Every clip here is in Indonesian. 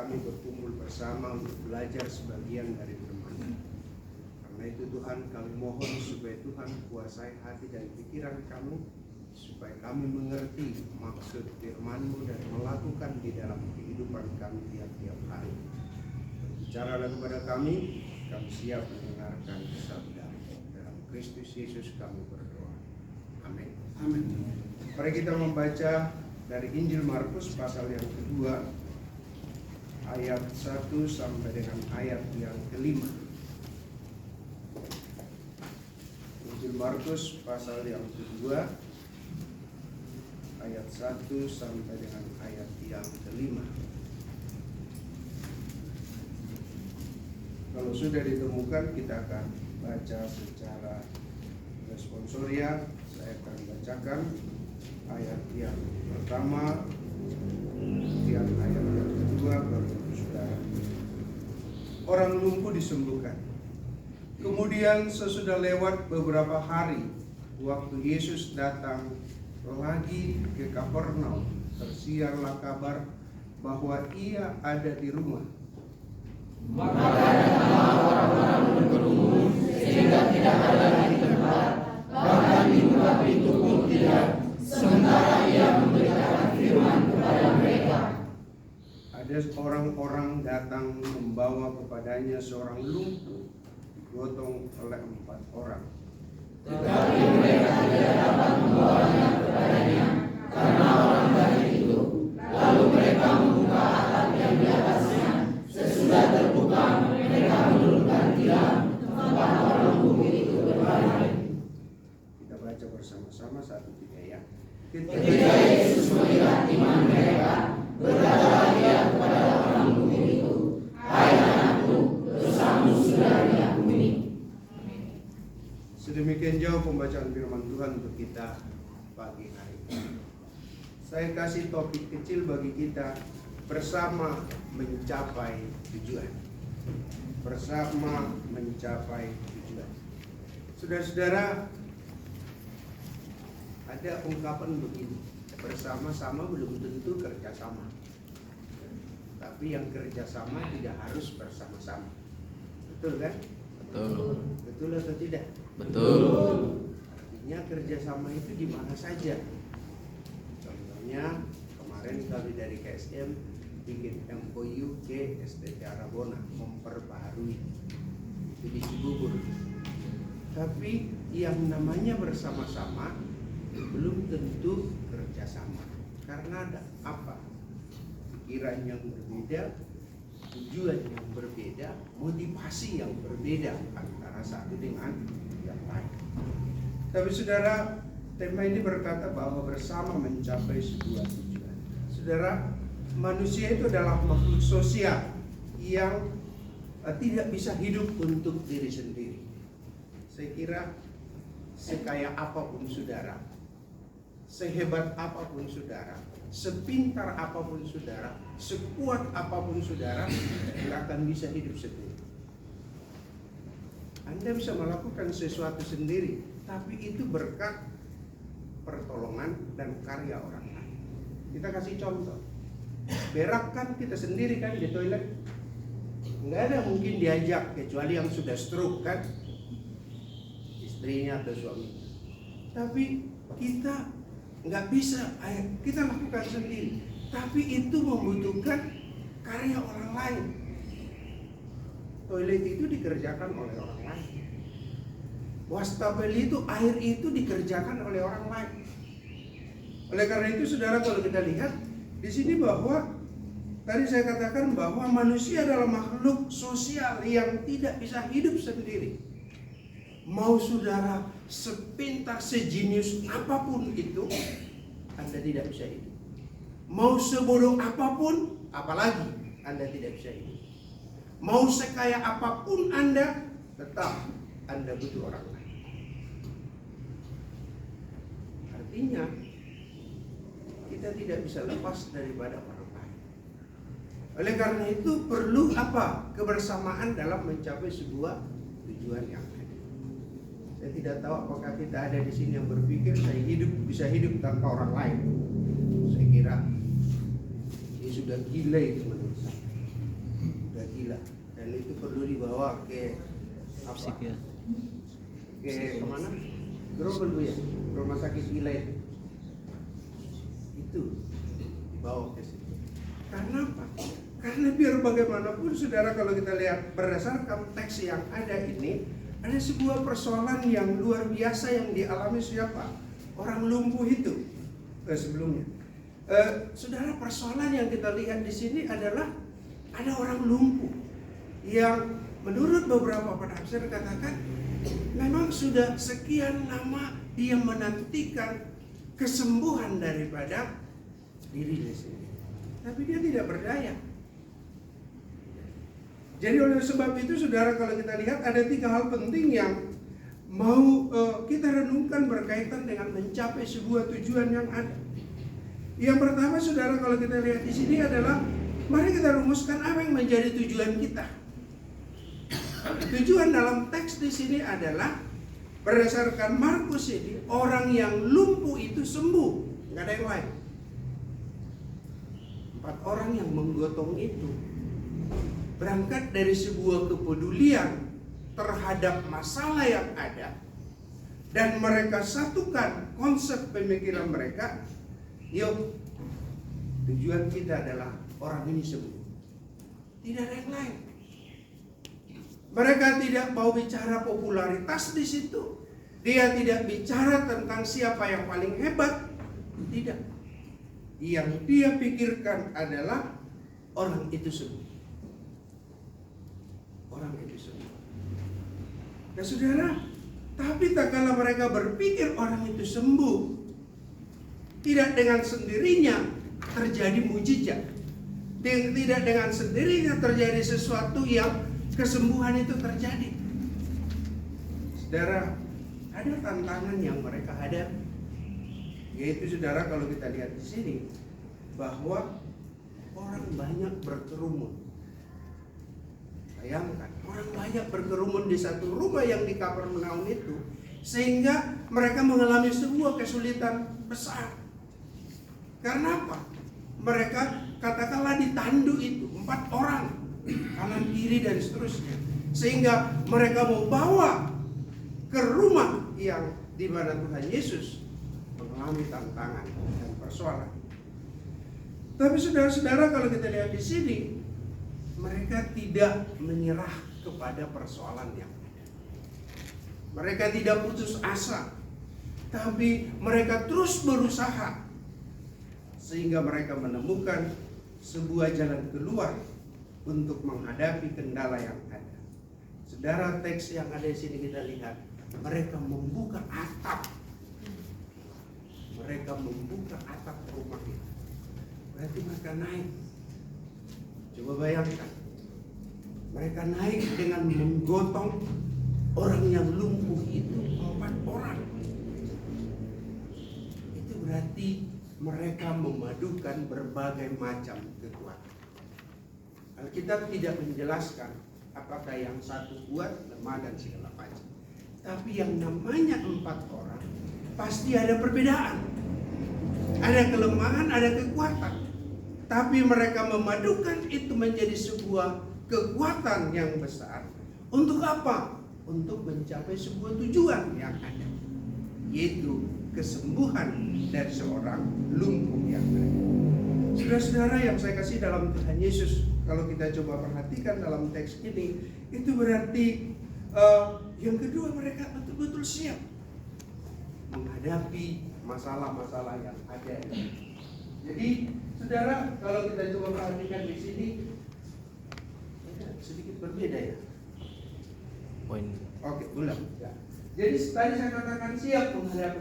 kami berkumpul bersama untuk belajar sebagian dari firman. Karena itu Tuhan, kami mohon supaya Tuhan kuasai hati dan pikiran kami, supaya kami mengerti maksud firman-Mu dan melakukan di dalam kehidupan kami tiap-tiap hari. Bicaralah kepada kami siap mendengarkan sabda. Dalam Kristus Yesus kami berdoa. Amin. Amin. Mari kita membaca dari Injil Markus pasal yang kedua, ayat 1 sampai dengan ayat yang kelima. Injil Markus pasal yang kedua, ayat 1 sampai dengan ayat yang kelima. Kalau sudah ditemukan, kita akan baca secara responsoria. Saya akan bacakan ayat yang pertama, kemudian ayat yang kedua, baru saudara. Orang lumpuh disembuhkan. Kemudian sesudah lewat beberapa hari, waktu Yesus datang lagi ke Kapernaum, tersiarlah kabar bahwa ia ada di rumah. Maka datanglah orang-orang berkerumun sehingga tidak ada lagi tempat, bahkan dibuka pintu pun tidak, sementara ia memberitakan firman kepada mereka. Ada orang-orang datang membawa kepadanya seorang lumpuh, digotong oleh 4 orang. Tetapi mereka tidak dapat membawanya kepadanya karena orang banyak itu. Lalu mereka membuka atap yang di atasnya. Sesudah terbuka, mereka menurunkan tiang tempat orang lumpuh itu berbaring. Kita baca bersama-sama 1-3 ya. Ketika Yesus melihat iman mereka, berkatalah Dia kepada orang lumpuh itu, "Hai anakku, dosamu sudah diampuni." Sedemikian jauh pembacaan firman Tuhan untuk kita pagi hari ini. Saya kasih topik kecil bagi kita, bersama mencapai tujuan. Bersama mencapai tujuan. Saudara-saudara, ada ungkapan begini, bersama-sama belum tentu kerjasama. Tapi yang kerjasama tidak harus bersama-sama. Betul kan? Betul. Betul atau tidak? Betul. Artinya kerjasama itu di mana saja. Contohnya kemarin kami dari KSM bikin MOU ke STT Arabona memperbaharui itu di Cibubur. Tapi yang namanya bersama-sama belum tentu kerjasama, karena ada apa? Pikiran yang berbeda, tujuan yang berbeda, motivasi yang berbeda antara satu dengan yang lain. Tapi saudara, tema ini berkata bahwa bersama mencapai sebuah tujuan. Saudara, manusia itu adalah makhluk sosial yang tidak bisa hidup untuk diri sendiri. Saya kira sekaya apapun saudara, sehebat apapun saudara, sepintar apapun saudara, sekuat apapun saudara, tidak akan bisa hidup sendiri. Anda bisa melakukan sesuatu sendiri, tapi itu berkat pertolongan dan karya orang lain. Kita kasih contoh. Berak kan kita sendiri kan di toilet. Nggak ada mungkin diajak, kecuali yang sudah stroke kan, istrinya atau suaminya. Tapi kita nggak bisa, kita lakukan sendiri. Tapi itu membutuhkan karya orang lain. Toilet itu dikerjakan oleh orang lain. Wastafel itu, air itu dikerjakan oleh orang lain. Oleh karena itu saudara, kalau kita lihat di sini bahwa tadi saya katakan bahwa manusia adalah makhluk sosial yang tidak bisa hidup sendiri. Mau saudara sepintar, sejenius apapun itu, Anda tidak bisa hidup. Mau sebodoh apapun, apalagi Anda tidak bisa hidup. Mau sekaya apapun Anda, tetap Anda butuh orang lain. Artinya kita tidak bisa lepas daripada orang lain. Oleh karena itu perlu apa? Kebersamaan dalam mencapai sebuah tujuan yang ada. Saya tidak tahu apakah kita ada di sini yang berpikir saya bisa hidup tanpa orang lain. Saya kira dia sudah gila itu menurut saya. gila, dan itu perlu dibawa ke kemana? Grobel Bu ya, rumah sakit gila itu dibawa ke situ. Karena apa? Karena biar bagaimanapun saudara, kalau kita lihat berdasarkan teks yang ada ini, ada sebuah persoalan yang luar biasa yang dialami siapa? Orang lumpuh itu sebelumnya. Saudara, persoalan yang kita lihat di sini adalah ada orang lumpuh yang menurut beberapa penafsir katakan memang sudah sekian lama dia menantikan kesembuhan daripada dirinya sendiri, tapi dia tidak berdaya. Jadi oleh sebab itu saudara, kalau kita lihat ada 3 hal penting yang mau kita renungkan berkaitan dengan mencapai sebuah tujuan yang ada. Yang pertama saudara, kalau kita lihat di sini adalah mari kita rumuskan apa yang menjadi tujuan kita. Tujuan dalam teks di sini adalah berdasarkan Markus ini, orang yang lumpuh itu sembuh, nggak ada yang lain. 4 orang yang menggotong itu berangkat dari sebuah kepedulian terhadap masalah yang ada, dan mereka satukan konsep pemikiran mereka. Yuk, tujuan kita adalah orang ini sembuh, tidak ada yang lain. Mereka tidak mau bicara popularitas di situ. Dia tidak bicara tentang siapa yang paling hebat, tidak. Yang dia pikirkan adalah orang itu sembuh. Orang itu sembuh. Nah saudara, tapi tak kala mereka berpikir orang itu sembuh, tidak dengan sendirinya terjadi mujizat. Tidak dengan sendirinya terjadi sesuatu yang kesembuhan itu terjadi. Saudara, ada tantangan yang mereka hadapi, yaitu saudara, kalau kita lihat di sini bahwa orang banyak berkerumun. Bayangkan, orang banyak berkerumun di satu rumah yang di Kapernaum itu, sehingga mereka mengalami sebuah kesulitan besar. Karena apa? Mereka katakanlah ditandu itu 4 orang, kanan kiri dan seterusnya, sehingga mereka mau bawa ke rumah yang di mana Tuhan Yesus mengalami tantangan dan persoalan. Tapi saudara-saudara, kalau kita lihat di sini, mereka tidak menyerah kepada persoalan yang ada. Mereka tidak putus asa, tapi mereka terus berusaha sehingga mereka menemukan sebuah jalan keluar untuk menghadapi kendala yang ada. Saudara, teks yang ada di sini kita lihat, mereka membuka atap. Mereka membuka atap rumah itu. Berarti mereka naik. Coba bayangkan, mereka naik dengan menggotong orang yang lumpuh itu 4 orang. Itu berarti mereka memadukan berbagai macam kekuatan. Alkitab tidak menjelaskan apakah yang satu kuat, lemah dan segala macam. Tapi yang namanya 4 orang pasti ada perbedaan. Ada kelemahan, ada kekuatan. Tapi mereka memadukan itu menjadi sebuah kekuatan yang besar. Untuk apa? Untuk mencapai sebuah tujuan yang ada, yaitu kesembuhan dari seorang lumpuh yang ada. Saudara-saudara yang saya kasih dalam Tuhan Yesus, kalau kita coba perhatikan dalam teks ini, itu berarti yang kedua, mereka betul-betul siap menghadapi masalah-masalah yang ada. Jadi, saudara, kalau kita coba perhatikan di sini, sedikit berbeda ya. Poin. Oke, ulang. Ya. Jadi tadi saya katakan siap menghadapi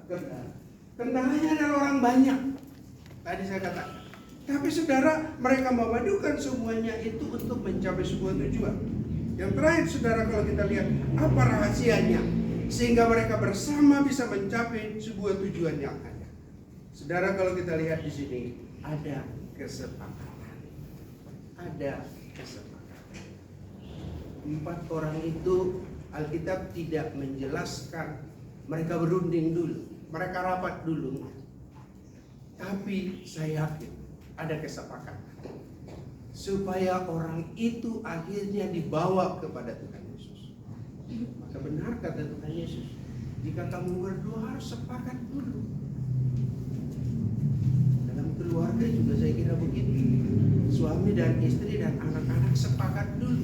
kendala. Kendalanya adalah orang banyak. Tadi saya katakan. Tapi saudara, mereka memadukan semuanya itu untuk mencapai sebuah tujuan. Yang terakhir saudara, kalau kita lihat apa rahasianya sehingga mereka bersama bisa mencapai sebuah tujuan yang ada. Saudara, kalau kita lihat di sini ada kesepakatan. Ada kesepakatan. 4 orang itu Alkitab tidak menjelaskan mereka berunding dulu, mereka rapat dulu. Tapi saya yakin ada kesepakatan. supaya orang itu akhirnya dibawa kepada Tuhan Yesus. Maka benar kata Tuhan Yesus, jika kamu berdua harus sepakat dulu. Dalam keluarga juga saya kira begitu. Suami dan istri dan anak-anak sepakat dulu.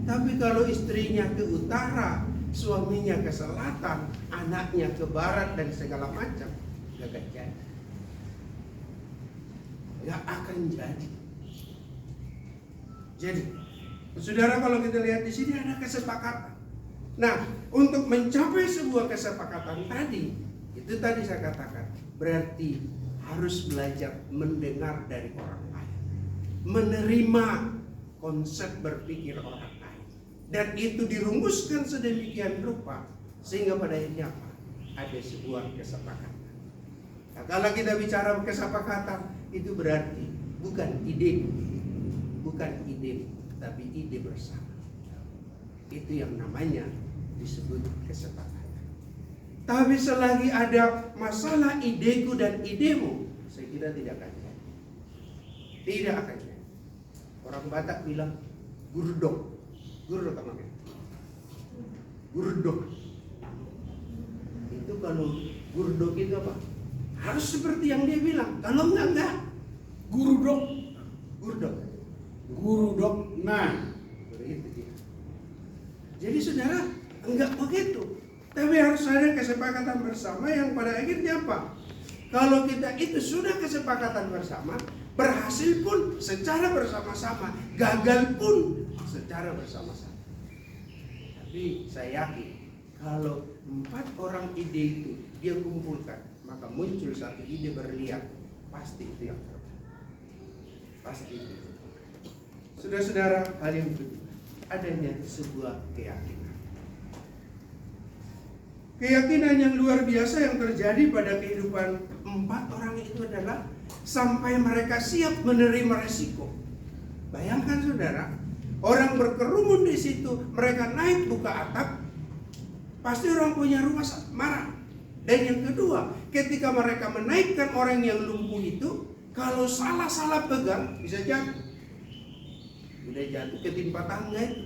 Tapi kalau istrinya ke utara, suaminya ke selatan, anaknya ke barat dan segala macam, gak jadi. Gak akan jadi. Jadi, saudara, kalau kita lihat di sini ada kesepakatan. Nah, untuk mencapai sebuah kesepakatan tadi, itu tadi saya katakan, berarti harus belajar mendengar dari orang lain, menerima konsep berpikir orang lain, dan itu dirumuskan sedemikian rupa sehingga pada akhirnya apa? Ada sebuah kesepakatan. Nah, kalau kita bicara kesepakatan, itu berarti bukan ide, tapi ide bersama. Itu yang namanya disebut kesepakatan. Tapi selagi ada masalah ideku dan idemu, saya kira tidak akan jadi. Tidak akan jadi. Orang Batak bilang gurdok. Gurdok apa namanya? Gurdok. Itu kalau gurdok itu apa? Harus seperti yang dia bilang. Kalau enggak. Gurdok. Gurdok. Gurdok. Nah, begitu dia. Jadi saudara, enggak begitu. Tapi harus ada kesepakatan bersama yang pada akhirnya apa? Kalau kita itu sudah kesepakatan bersama, berhasil pun secara bersama-sama, gagal pun secara bersama-sama. Tapi saya yakin kalau 4 orang ide itu dia kumpulkan, maka muncul satu ide berlian, pasti itu yang terbaik. Pasti itu. Saudara-saudara, hal yang kedua, adanya sebuah keyakinan. Keyakinan yang luar biasa yang terjadi pada kehidupan 4 orang itu adalah sampai mereka siap menerima resiko. Bayangkan saudara, orang berkerumun di situ, mereka naik buka atap, pasti orang punya rumah marah. Dan yang kedua, ketika mereka menaikkan orang yang lumpuh itu, kalau salah-salah pegang bisa jatuh. Udah jatuh ketimpa tangga itu.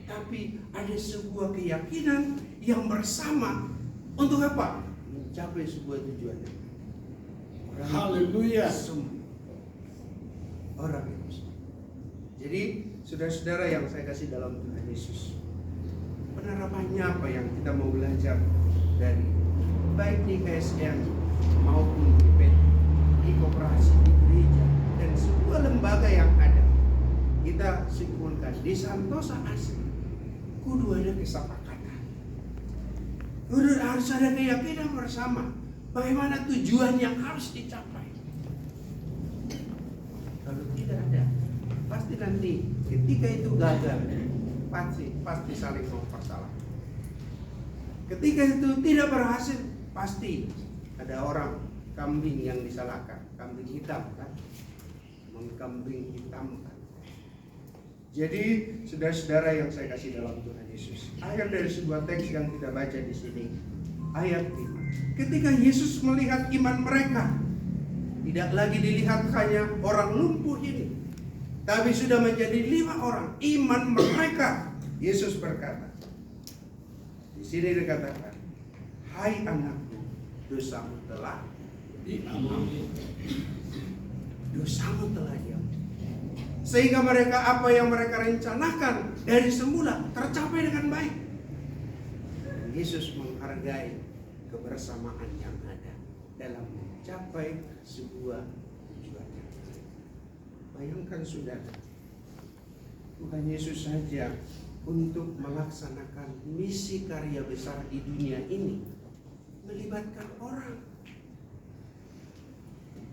Tapi ada sebuah keyakinan yang bersama untuk apa? Mencapai sebuah tujuan. haleluya. Orang yang semua. Jadi saudara-saudara yang saya kasih dalam Tuhan Yesus, penerapannya apa yang kita mau belajar dari baik di KSM maupun di PT, di koperasi, di gereja, dan sebuah lembaga yang ada. Kita simpulkan di Santosa asli kudu ada kesepakatan, kudu harus ada keyakinan bersama bagaimana tujuan yang harus dicapai. Kalau tidak ada, pasti nanti ketika itu gagal, pasti saling mempersalahkan. Ketika itu tidak berhasil, pasti ada orang kambing yang disalahkan, kambing hitam kan, mengkambing hitamkan. Jadi saudara-saudara yang saya kasih dalam Tuhan Yesus, akhir dari sebuah teks yang kita baca di sini, ayat 5. Ketika Yesus melihat iman mereka, tidak lagi dilihat hanya orang lumpuh ini, tapi sudah menjadi 5 orang. Iman mereka, Yesus berkata, di sini dikatakan, hai anakku, dosamu telah diampuni. Dosamu telah diampuni. Sehingga mereka apa yang mereka rencanakan dari semula tercapai dengan baik. Dan Yesus menghargai kebersamaan yang ada dalam mencapai sebuah tujuan. Bayangkan saudara, Tuhan Yesus saja untuk melaksanakan misi karya besar di dunia ini melibatkan orang.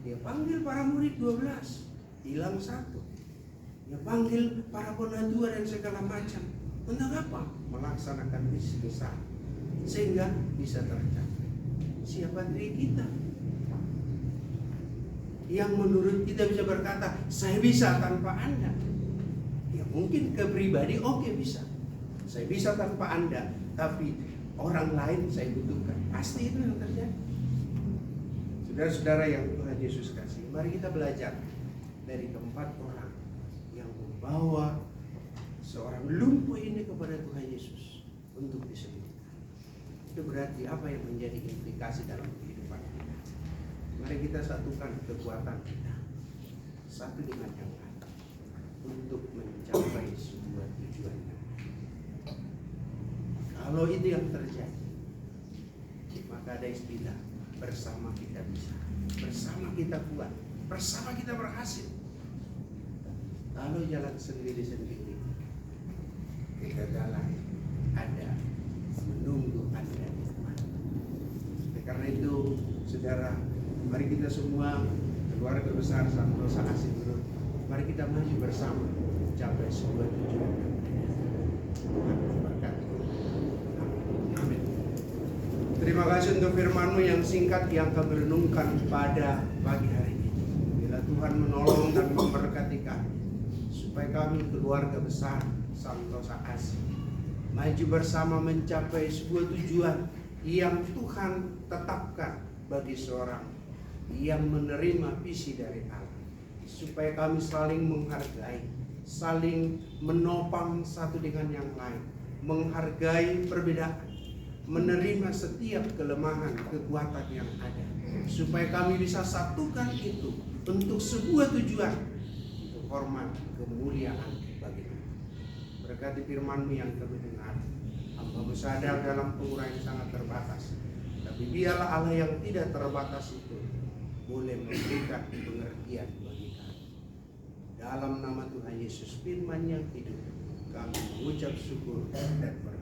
Dia panggil para murid 12, hilang 1. Dia panggil para penatua dan segala macam. Untuk apa? Melaksanakan misi besar sehingga bisa tercapai. Siapa diri kita yang menurut kita bisa berkata, saya bisa tanpa Anda. Ya mungkin ke pribadi oke, bisa. Saya bisa tanpa Anda, tapi orang lain saya butuhkan. Pasti itu yang terjadi. Saudara-saudara yang Tuhan Yesus kasih, mari kita belajar dari keempat orang untuk disebutkan. Itu berarti apa yang menjadi implikasi dalam kehidupan kita. Mari kita satukan kekuatan kita satu dengan yang lain untuk mencapai sebuah tujuan. Kalau itu yang terjadi, maka ada istilah bersama kita bisa, bersama kita kuat, bersama kita berhasil. Kalau jalan sendiri-sendiri, kegagalan ada menunggu Anda di depan. Karena itu, saudara, mari kita semua keluarga besar Santosa Kasih Guru, mari kita maju bersama mencapai sebuah tujuan. Tuhan memberkati. Amin. Terima kasih untuk firman-Mu yang singkat yang kami renungkan pada pagi hari ini. Bila Tuhan menolong dan memberkati kami, supaya kami keluarga besar Santosa Kasih maju bersama mencapai sebuah tujuan yang Tuhan tetapkan bagi seorang yang menerima visi dari Allah, supaya kami saling menghargai, saling menopang satu dengan yang lain, menghargai perbedaan, menerima setiap kelemahan, kekuatan yang ada, supaya kami bisa satukan itu untuk sebuah tujuan, untuk hormat, kemuliaan bagi Tuhan. Berkati firman-Mu yang kami dengar, hamba-Mu sadar dalam pengurahan yang sangat terbatas, tapi biarlah Allah yang tidak terbatas itu boleh memberikan pengertian bagi kami. Dalam nama Tuhan Yesus, firman yang hidup, kami mengucap syukur dan berdoa.